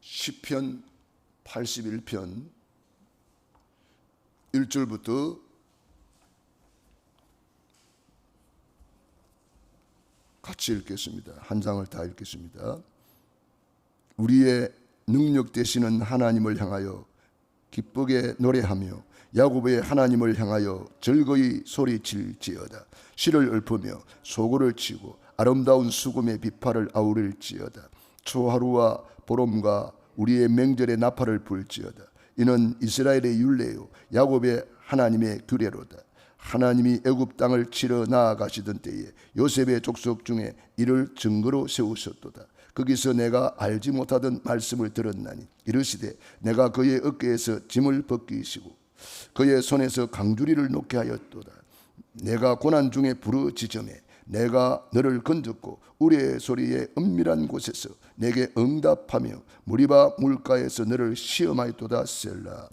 시편 81편 1절부터 같이 읽겠습니다. 한 장을 다 읽겠습니다. 우리의 능력 되시는 하나님을 향하여 기쁘게 노래하며 야곱의 하나님을 향하여 즐거이 소리칠지어다. 실을 읊으며 소고를 치고 아름다운 수금의 비파를 아우를지어다. 초하루와 보름과 우리의 명절의 나팔을 불지어다. 이는 이스라엘의 율례요 야곱의 하나님의 규례로다. 하나님이 애굽 땅을 치러 나아가시던 때에 요셉의 족속 중에 이를 증거로 세우셨도다. 거기서 내가 알지 못하던 말씀을 들었나니 이르시되 내가 그의 어깨에서 짐을 벗기시고 그의 손에서 강주리를 놓게 하였도다. 내가 고난 중에 부르짖음에 내가 너를 건졌고 우리의 소리에 은밀한 곳에서 내게 응답하며 무리바 물가에서 너를 시험하였도다. 셀라.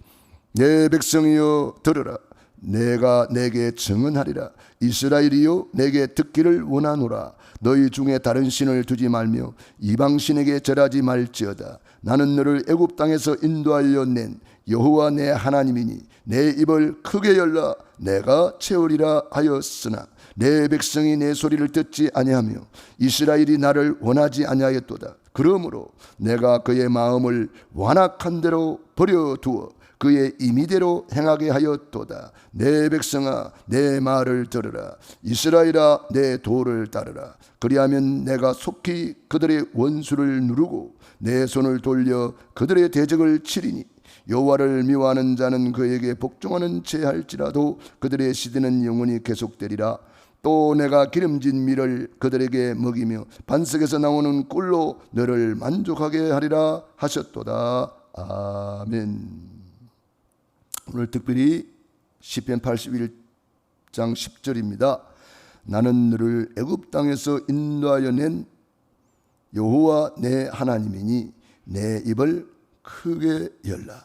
내 백성이여 들으라. 내가 내게 증언하리라. 이스라엘이여 내게 듣기를 원하노라. 너희 중에 다른 신을 두지 말며 이방신에게 절하지 말지어다. 나는 너를 애굽 땅에서 인도하여 낸 여호와 내 하나님이니 내 입을 크게 열라 내가 채우리라 하였으나 내 백성이 내 소리를 듣지 아니하며 이스라엘이 나를 원하지 아니하였도다. 그러므로 내가 그의 마음을 완악한 대로 버려두어 그의 임의대로 행하게 하였도다. 내 백성아 내 말을 들으라. 이스라엘아 내 도를 따르라. 그리하면 내가 속히 그들의 원수를 누르고 내 손을 돌려 그들의 대적을 치리니 여호와를 미워하는 자는 그에게 복종하는 채 할지라도 그들의 시대는 영원히 계속되리라. 또 내가 기름진 밀을 그들에게 먹이며 반석에서 나오는 꿀로 너를 만족하게 하리라 하셨도다. 아멘. 오늘 특별히 시편 81장 10절입니다. 나는 너를 애굽 땅에서 인도하여 낸 여호와 내 하나님이니 내 입을 크게 열라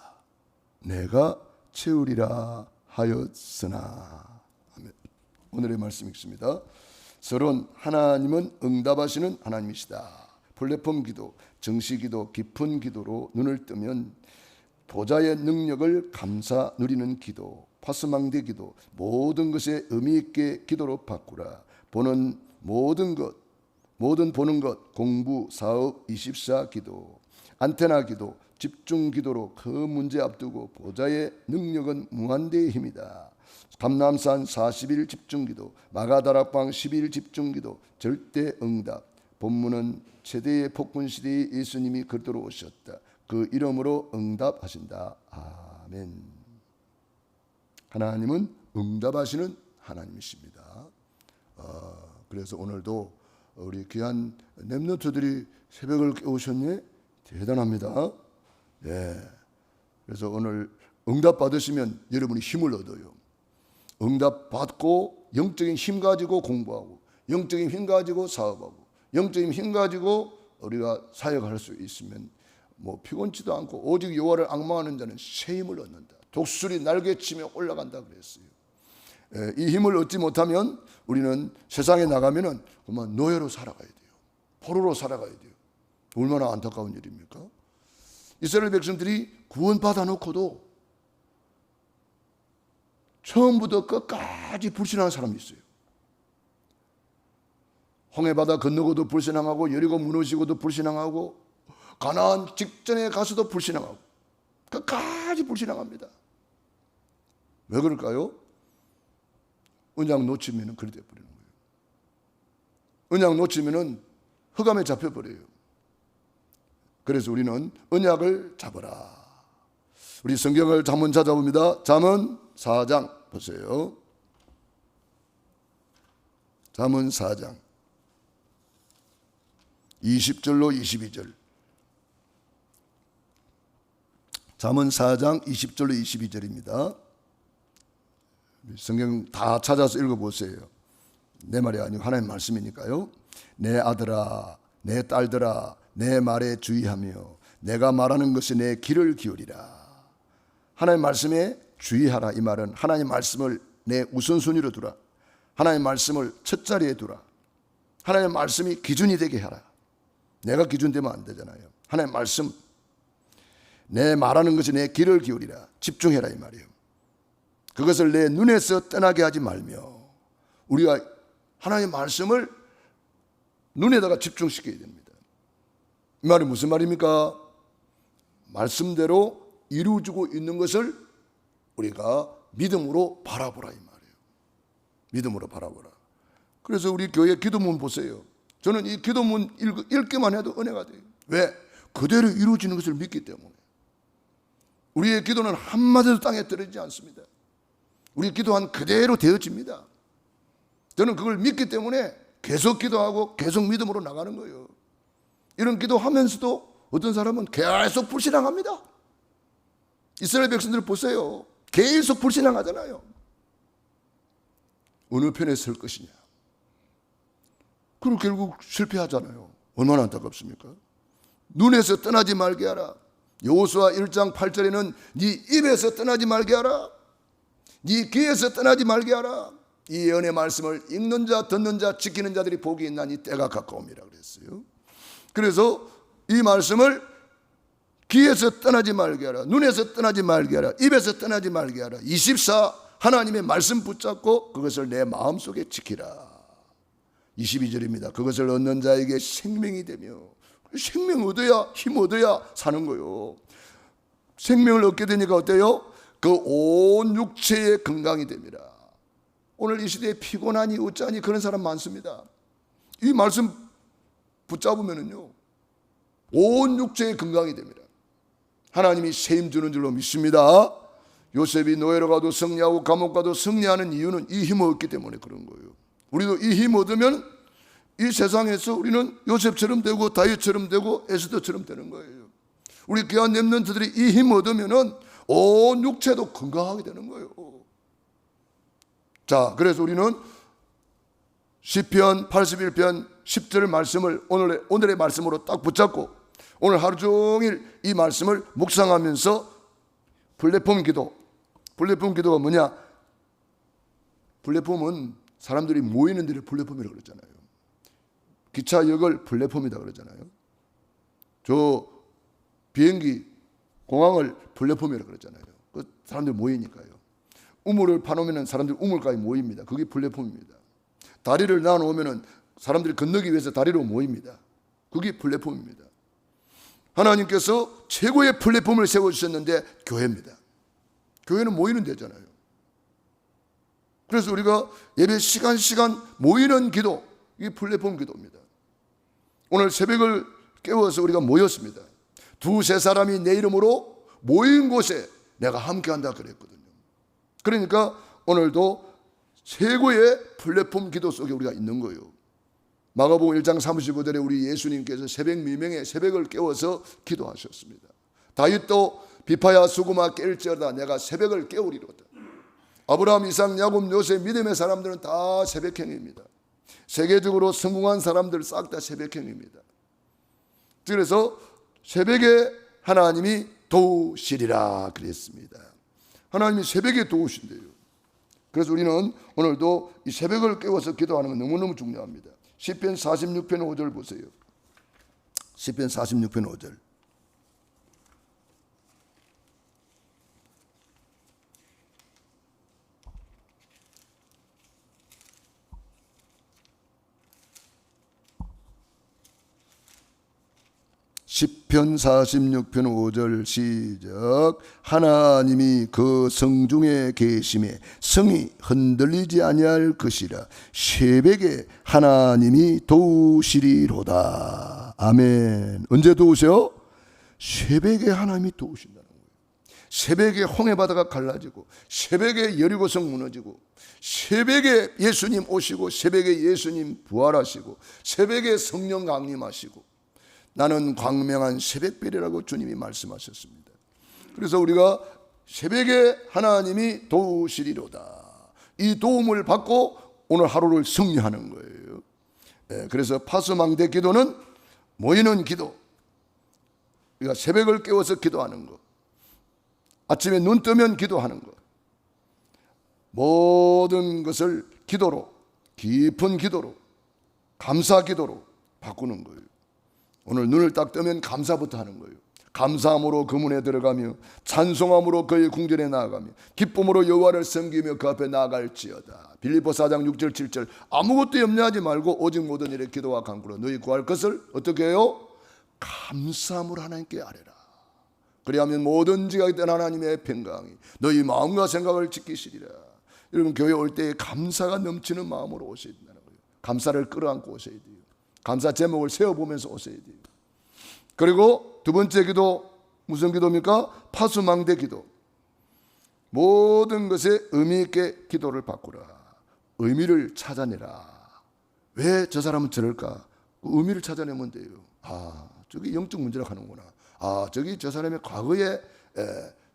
내가 채우리라 하였으나. 아멘. 오늘의 말씀 읽습니다. 서론 하나님은 응답하시는 하나님이시다. 플랫폼 기도, 정시 기도, 깊은 기도로 눈을 뜨면 보좌의 능력을 감사 누리는 기도, 파스망대 기도, 모든 것에 의미 있게 기도로 바꾸라. 보는 모든 것, 모든 보는 것, 공부, 사업, 24 기도, 안테나 기도, 집중 기도로 그 문제 앞두고 보좌의 능력은 무한대의 힘이다. 감람산 40일 집중 기도, 마가다락방 10일 집중 기도, 절대 응답. 본문은 최대의 폭군 시대에 예수님이 그리스도로 오셨다. 그 이름으로 응답하신다. 아멘. 하나님은 응답하시는 하나님이십니다. 그래서 오늘도 우리 귀한 렘넌트들이 새벽을 깨우셨니? 대단합니다. 네. 그래서 오늘 응답 받으시면 여러분이 힘을 얻어요. 응답 받고 영적인 힘 가지고 공부하고, 영적인 힘 가지고 사업하고, 영적인 힘 가지고 우리가 사역할 수 있으면 피곤치도 않고 오직 여호와를 앙망하는 자는 새 힘을 얻는다. 독수리 날개치며 올라간다 그랬어요. 이 힘을 얻지 못하면 우리는 세상에 나가면은 그만 노예로 살아가야 돼요. 포로로 살아가야 돼요. 얼마나 안타까운 일입니까? 이스라엘 백성들이 구원받아 놓고도 처음부터 끝까지 불신하는 사람이 있어요. 홍해바다 건너고도 불신앙하고 여리고 무너지고도 불신앙하고 가나안 직전에 가서도 불신앙하고 끝까지 불신앙합니다. 왜 그럴까요? 언약 놓치면 그렇게 돼버리는 거예요. 언약 놓치면 흑암에 잡혀버려요. 그래서 우리는 언약을 잡아라. 우리 성경을 잠언 찾아봅니다. 잠언 4장 보세요. 잠언 4장 20절로 22절. 잠언 4장 20절로 22절입니다. 성경 다 찾아서 읽어보세요. 내 말이 아니고 하나님 말씀이니까요. 내 아들아 내 딸들아 내 말에 주의하며 내가 말하는 것에 내 귀를 기울이라. 하나님 말씀에 주의하라. 이 말은 하나님 말씀을 내 우선순위로 두라. 하나님 말씀을 첫 자리에 두라. 하나님 말씀이 기준이 되게 하라. 내가 기준 되면 안 되잖아요. 하나님 말씀, 내 말하는 것에 내 귀를 기울이라. 집중해라 이 말이에요. 그것을 내 눈에서 떠나게 하지 말며, 우리가 하나님 말씀을 눈에다가 집중시켜야 됩니다. 이 말이 무슨 말입니까? 말씀대로 이루어지고 있는 것을 우리가 믿음으로 바라보라 이 말이에요. 믿음으로 바라보라. 그래서 우리 교회 기도문 보세요. 저는 이 기도문 읽기만 해도 은혜가 돼요. 왜? 그대로 이루어지는 것을 믿기 때문에. 우리의 기도는 한마디도 땅에 떨어지지 않습니다. 우리 기도한 그대로 되어집니다. 저는 그걸 믿기 때문에 계속 기도하고 계속 믿음으로 나가는 거예요. 이런 기도하면서도 어떤 사람은 계속 불신앙합니다. 이스라엘 백성들 보세요. 계속 불신앙하잖아요. 어느 편에 설 것이냐. 그리고 결국 실패하잖아요. 얼마나 안타깝습니까? 눈에서 떠나지 말게 하라. 여호수아 1장 8절에는 네 입에서 떠나지 말게 하라. 네 귀에서 떠나지 말게 하라. 이 예언의 말씀을 읽는 자, 듣는 자, 지키는 자들이 복이 있나니 때가 가까움이라 그랬어요. 그래서 이 말씀을 귀에서 떠나지 말게 하라. 눈에서 떠나지 말게 하라. 입에서 떠나지 말게 하라. 24 하나님의 말씀 붙잡고 그것을 내 마음속에 지키라. 22절입니다. 그것을 얻는 자에게 생명이 되며, 생명 얻어야, 힘 얻어야 사는 거예요. 생명을 얻게 되니까 어때요? 그 온 육체의 건강이 됩니다. 오늘 이 시대에 피곤하니 어쩌니 그런 사람 많습니다. 이 말씀 붙잡으면은요, 온 육체의 건강이 됩니다. 하나님이 세임 주는 줄로 믿습니다. 요셉이 노예로 가도 승리하고 감옥 가도 승리하는 이유는 이 힘을 얻기 때문에 그런 거예요. 우리도 이 힘 얻으면 이 세상에서 우리는 요셉처럼 되고 다윗처럼 되고 에스더처럼 되는 거예요. 우리 귀한 렘넌트들이 이 힘 얻으면은 온 육체도 건강하게 되는 거예요. 자, 그래서 우리는 시편 81편 10절 말씀을 오늘의 말씀으로 딱 붙잡고 오늘 하루 종일 이 말씀을 묵상하면서 플랫폼 기도가 뭐냐? 플랫폼은 사람들이 모이는 데를 플랫폼이라고 그러잖아요. 기차역을 플랫폼이다 그러잖아요. 저 비행기 공항을 플랫폼이라고 그러잖아요. 그 사람들 모이니까요. 우물을 파놓으면 사람들이 우물가에 모입니다. 그게 플랫폼입니다. 다리를 놔놓으면 사람들이 건너기 위해서 다리로 모입니다. 그게 플랫폼입니다. 하나님께서 최고의 플랫폼을 세워주셨는데 교회입니다. 교회는 모이는 데잖아요. 그래서 우리가 예배 시간 모이는 기도, 이게 플랫폼 기도입니다. 오늘 새벽을 깨워서 우리가 모였습니다. 두세 사람이 내 이름으로 모인 곳에 내가 함께한다 그랬거든요. 그러니까 오늘도 최고의 플랫폼 기도 속에 우리가 있는 거예요. 마가복음 1장 35절에 우리 예수님께서 새벽 미명에 새벽을 깨워서 기도하셨습니다. 다윗도 비파야 수구마 깰지어다 내가 새벽을 깨우리로다. 아브라함, 이삭, 야곱, 요셉 믿음의 사람들은 다 새벽행입니다. 세계적으로 성공한 사람들 싹 다 새벽행입니다. 그래서 새벽에 하나님이 도우시리라 그랬습니다. 하나님이 새벽에 도우신대요. 그래서 우리는 오늘도 이 새벽을 깨워서 기도하는 건 너무너무 중요합니다. 시편 46편 5절 보세요. 시편 46편 5절. 시편 46편 5절 시작. 하나님이 그 성중에 계심에 성이 흔들리지 아니할 것이라. 새벽에 하나님이 도우시리로다. 아멘. 언제 도우셔? 새벽에 하나님이 도우신다는 거예요. 새벽에 홍해바다가 갈라지고, 새벽에 여리고성 무너지고, 새벽에 예수님 오시고, 새벽에 예수님 부활하시고, 새벽에 성령 강림하시고, 나는 광명한 새벽별이라고 주님이 말씀하셨습니다. 그래서 우리가 새벽에 하나님이 도우시리로다. 이 도움을 받고 오늘 하루를 승리하는 거예요. 그래서 파수망대 기도는 모이는 기도, 우리가 새벽을 깨워서 기도하는 것, 아침에 눈 뜨면 기도하는 것, 모든 것을 기도로, 깊은 기도로, 감사 기도로 바꾸는 거예요. 오늘 눈을 딱 뜨면 감사부터 하는 거예요. 감사함으로 그 문에 들어가며 찬송함으로 그의 궁전에 나아가며 기쁨으로 여호와를 섬기며 그 앞에 나아갈지어다. 빌립보 4장 6절 7절 아무것도 염려하지 말고 오직 모든 일에 기도와 간구로 너희 구할 것을 어떻게 해요? 감사함으로 하나님께 아뢰라. 그리하면 뭐든지 하기 때문에 하나님의 평강이 너희 마음과 생각을 지키시리라. 여러분, 교회 올 때 감사가 넘치는 마음으로 오셔야 된다는 거예요. 감사를 끌어안고 오셔야 돼요. 감사 제목을 세워보면서 오셔야 돼요. 그리고 두 번째 기도, 무슨 기도입니까? 파수망대 기도. 모든 것에 의미 있게 기도를 바꾸라. 의미를 찾아내라. 왜 저 사람은 저럴까? 그 의미를 찾아내면 돼요. 아, 저기 영적 문제라고 하는구나. 아, 저기 저 사람의 과거에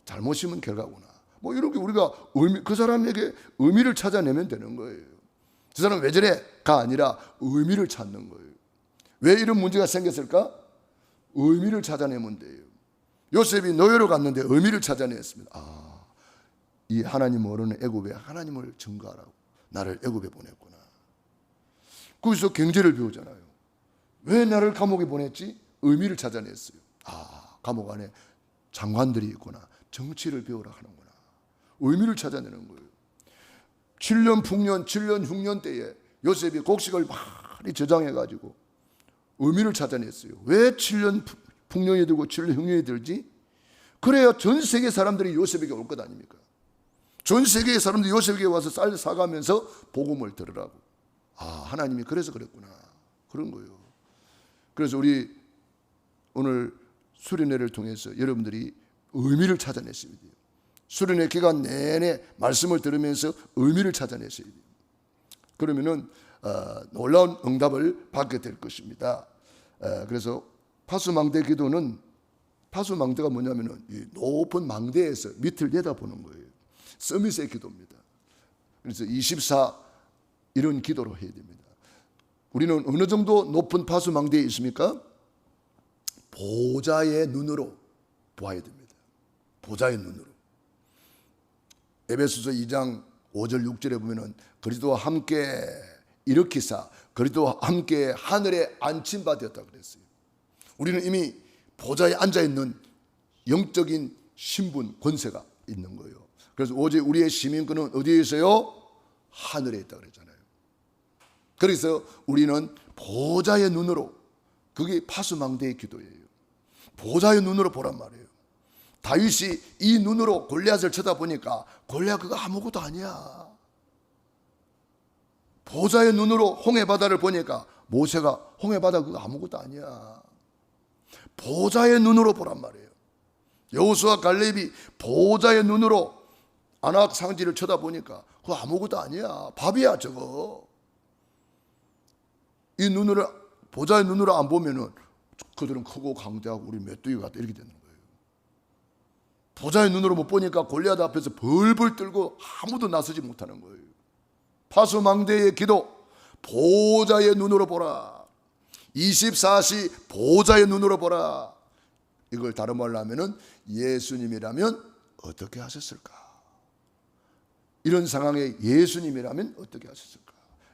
잘못 심은 결과구나. 뭐 이렇게 우리가 그 사람에게 의미를 찾아내면 되는 거예요. 저 사람 왜 저래가 아니라 의미를 찾는 거예요. 왜 이런 문제가 생겼을까? 의미를 찾아내면 돼요. 요셉이 노예로 갔는데 의미를 찾아냈습니다. 아, 이 하나님 모르는 애굽에 하나님을 증거하라고 나를 애굽에 보냈구나. 거기서 경제를 배우잖아요. 왜 나를 감옥에 보냈지? 의미를 찾아냈어요. 아, 감옥 안에 장관들이 있구나. 정치를 배우라 하는구나. 의미를 찾아내는 거예요. 7년 풍년, 7년 흉년 때에 요셉이 곡식을 많이 저장해가지고 의미를 찾아냈어요. 왜 7년 풍년이 들고 7년 흉년이 들지? 그래야 전 세계 사람들이 요셉에게 올 것 아닙니까? 전 세계의 사람들이 요셉에게 와서 쌀 사가면서 복음을 들으라고. 아, 하나님이 그래서 그랬구나. 그런 거예요. 그래서 우리 오늘 수련회를 통해서 여러분들이 의미를 찾아내셔야 돼요. 수련회 기간 내내 말씀을 들으면서 의미를 찾아내셔야 돼요. 그러면은 놀라운 응답을 받게 될 것입니다. 그래서 파수망대 기도는, 파수망대가 뭐냐면은 이 높은 망대에서 밑을 내다보는 거예요. 서밋의 기도입니다. 그래서 24 이런 기도로 해야 됩니다. 우리는 어느 정도 높은 파수망대에 있습니까? 보좌의 눈으로 보아야 됩니다. 보좌의 눈으로. 에베소서 2장 5절 6절에 보면은 그리스도와 함께 일으키사 그리스도와 함께 하늘에 안침바 되었다고 그랬어요. 우리는 이미 보좌에 앉아있는 영적인 신분, 권세가 있는 거예요. 그래서 오직 우리의 시민권은 어디에 있어요? 하늘에 있다 그랬잖아요. 그래서 우리는 보좌의 눈으로, 그게 파수망대의 기도예요. 보좌의 눈으로 보란 말이에요. 다윗이 이 눈으로 골리앗을 쳐다보니까 골리앗 그거 아무것도 아니야. 보좌의 눈으로 홍해바다를 보니까 모세가 홍해바다 그거 아무것도 아니야. 보좌의 눈으로 보란 말이에요. 여호수아 갈렙이 보좌의 눈으로 아낙 상지를 쳐다보니까 그거 아무것도 아니야. 밥이야 저거. 이 눈으로, 보좌의 눈으로 안 보면은 그들은 크고 강대하고 우리 메뚜기 같다 이렇게 되는 거예요. 보좌의 눈으로 못 보니까 골리앗 앞에서 벌벌 떨고 아무도 나서지 못하는 거예요. 파수망대의 기도, 보좌의 눈으로 보라. 24시 보좌의 눈으로 보라. 이걸 다른 말로 하면은 예수님이라면 어떻게 하셨을까? 이런 상황에 예수님이라면 어떻게 하셨을까?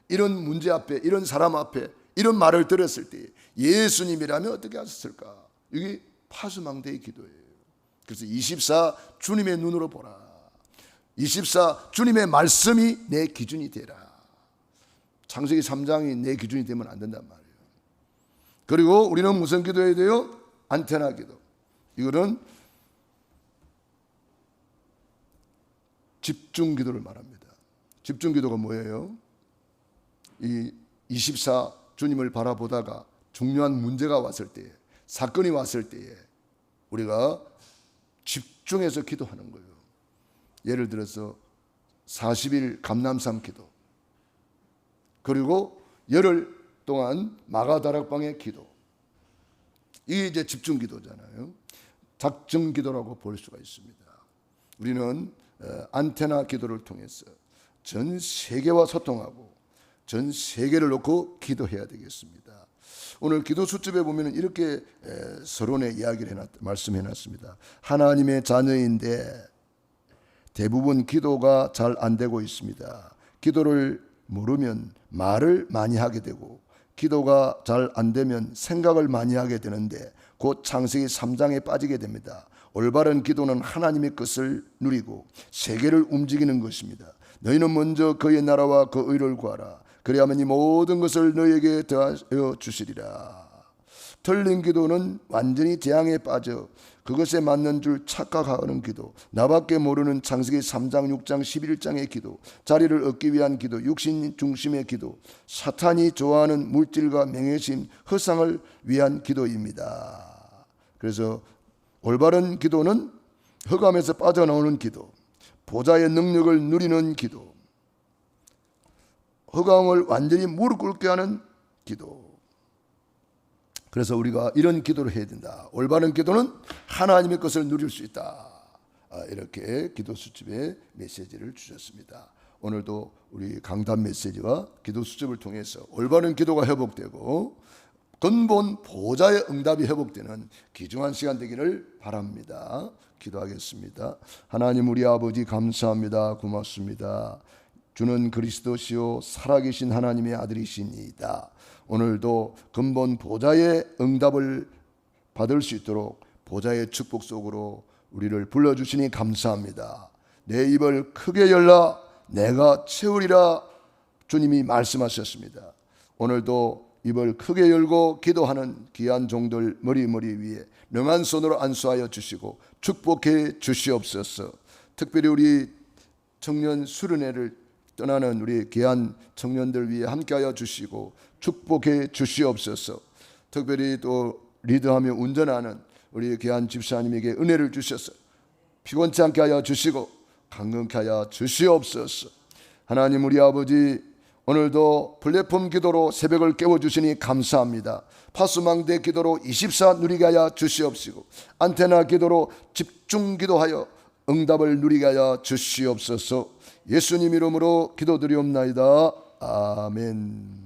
이런 문제 앞에, 이런 사람 앞에 이런 말을 들었을 때 예수님이라면 어떻게 하셨을까? 이게 파수망대의 기도예요. 그래서 24 주님의 눈으로 보라. 24 주님의 말씀이 내 기준이 되라. 창세기 3장이 내 기준이 되면 안 된단 말이에요. 그리고 우리는 무슨 기도해야 돼요? 안테나 기도. 이거는 집중 기도를 말합니다. 집중 기도가 뭐예요? 이 24 주님을 바라보다가 중요한 문제가 왔을 때에, 사건이 왔을 때에 우리가 집중해서 기도하는 거예요. 예를 들어서 40일 감람산 기도, 그리고 열흘 동안 마가다락방의 기도. 이게 이제 집중 기도잖아요. 작정 기도라고 볼 수가 있습니다. 우리는 안테나 기도를 통해서 전 세계와 소통하고 전 세계를 놓고 기도해야 되겠습니다. 오늘 기도 수첩에 보면 이렇게 서론의 이야기를 말씀해놨습니다. 하나님의 자녀인데 대부분 기도가 잘 안 되고 있습니다. 기도를 모르면 말을 많이 하게 되고, 기도가 잘 안 되면 생각을 많이 하게 되는데 곧 창세기 3장에 빠지게 됩니다. 올바른 기도는 하나님의 것을 누리고 세계를 움직이는 것입니다. 너희는 먼저 그의 나라와 그 의를 구하라. 그리하면 이 모든 것을 너희에게 더하여 주시리라. 틀린 기도는 완전히 재앙에 빠져 그것에 맞는 줄 착각하는 기도, 나밖에 모르는 창세기 3장, 6장, 11장의 기도, 자리를 얻기 위한 기도, 육신 중심의 기도, 사탄이 좋아하는 물질과 명예심, 허상을 위한 기도입니다. 그래서 올바른 기도는 흑암에서 빠져나오는 기도, 보좌의 능력을 누리는 기도, 흑암을 완전히 무릎 꿇게 하는 기도. 그래서 우리가 이런 기도를 해야 된다. 올바른 기도는 하나님의 것을 누릴 수 있다. 이렇게 기도 수첩에 메시지를 주셨습니다. 오늘도 우리 강단 메시지와 기도 수첩을 통해서 올바른 기도가 회복되고 근본 보좌의 응답이 회복되는 귀중한 시간 되기를 바랍니다. 기도하겠습니다. 하나님 우리 아버지 감사합니다. 고맙습니다. 주는 그리스도시요 살아계신 하나님의 아들이시니이다. 오늘도 근본 보좌의 응답을 받을 수 있도록 보좌의 축복 속으로 우리를 불러주시니 감사합니다. 내 입을 크게 열라 내가 채우리라 주님이 말씀하셨습니다. 오늘도 입을 크게 열고 기도하는 귀한 종들 머리 위에 능한 손으로 안수하여 주시고 축복해 주시옵소서. 특별히 우리 청년 수련회를 떠나는 우리 귀한 청년들 위해 함께하여 주시고 축복해 주시옵소서. 특별히 또 리드하며 운전하는 우리 귀한 집사님에게 은혜를 주셔서 피곤치 않게 하여 주시고 강건케 하여 주시옵소서. 하나님 우리 아버지 오늘도 플랫폼 기도로 새벽을 깨워주시니 감사합니다. 파수망대 기도로 24 누리게 하여 주시옵시고 안테나 기도로 집중 기도하여 응답을 누리게 하여 주시옵소서. 예수님 이름으로 기도드리옵나이다. 아멘.